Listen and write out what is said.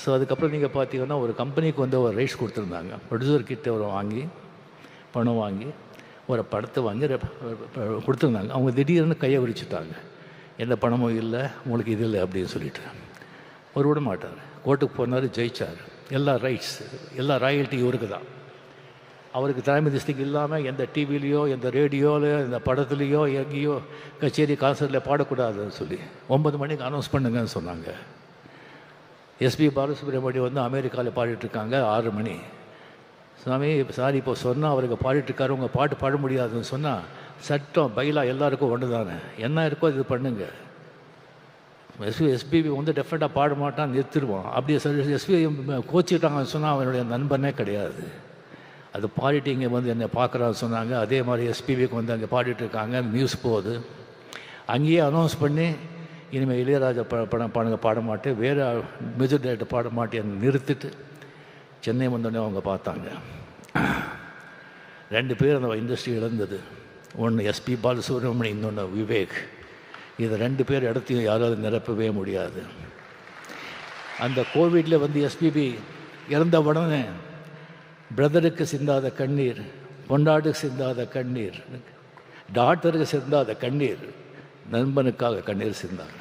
So அதுக்கப்புறம் நீங்கள் பார்த்தீங்கன்னா ஒரு கம்பெனிக்கு வந்து ஒரு ரைட்ஸ் கொடுத்துருந்தாங்க. ப்ரொடியூசர்கிட்ட ஒரு வாங்கி பணம் வாங்கி ஒரு படத்தை வாங்கி கொடுத்துருந்தாங்க. அவங்க திடீர்னு கையை விரிச்சுட்டாங்க. எந்த பணமும் இல்லை, உங்களுக்கு இது இல்லை அப்படின்னு சொல்லிட்டு. ஒரு விட மாட்டார். கோர்ட்டுக்கு போனார், ஜெயிச்சார். எல்லா ரைட்ஸ் எல்லா ராயல்ட்டி இவருக்கு தான். அவருக்கு தலைமை திஸ்திக்கு இல்லாமல் எந்த டிவிலேயோ எந்த ரேடியோலையோ இந்த படத்துலேயோ எங்கேயோ கச்சேரி கான்சர்ட்டில் பாடக்கூடாதுன்னு சொல்லி 9 மணிக்கு அனௌன்ஸ் பண்ணுங்கன்னு சொன்னாங்க. எஸ்பி பாலசுப்ரமணியம் வந்து அமெரிக்காவில் பாடிட்டுருக்காங்க 6 மணி. சாமி சாரி இப்போ சொன்னால் அவருக்கு பாடிட்டுருக்காரு, உங்கள் பாட்டு பாட முடியாதுன்னு சொன்னால் சட்டம் பைலா எல்லாருக்கும் ஒன்று தானே, என்ன இருக்கோ இது பண்ணுங்க. எஸ்பிபி வந்து டெஃபினட்டாக பாட மாட்டான், நிறுத்திடுவான். அப்படி எஸ்பி கோச்சிக்கிட்டாங்கன்னு சொன்னால் அவனுடைய நண்பனே கிடையாது. அது பாடிட்டு இங்கே வந்து என்னை பார்க்குறான்னு சொன்னாங்க. அதே மாதிரி எஸ்பிபிக்கு வந்து அங்கே பாடிட்டுருக்காங்க. நியூஸ் போகுது. அங்கேயே அனௌன்ஸ் பண்ணி இனிமேல் இளையராஜா படங்க பாட மாட்டேன், வேறு மியூசிக் டைரக்டர் பாட மாட்டேன்னு நிறுத்திட்டு சென்னை வந்தோடனே அவங்க பார்த்தாங்க. 2 பேர் அந்த இண்டஸ்ட்ரி இழந்தது. ஒன்று எஸ்பி பாலசுப்ரமணியம், இன்னொன்று விவேக். இது 2 பேர் இடத்தையும் யாராவது நிரப்பவே முடியாது. அந்த கோவிடில் வந்து எஸ்பிபி இறந்த உடனே பிரதருக்கு சிந்தாத கண்ணீர், பொண்டாட்டுக்கு சிந்தாத கண்ணீர், டாக்டருக்கு சிந்தாத கண்ணீர், நண்பனுக்காக கண்ணீர் சிந்தாங்க.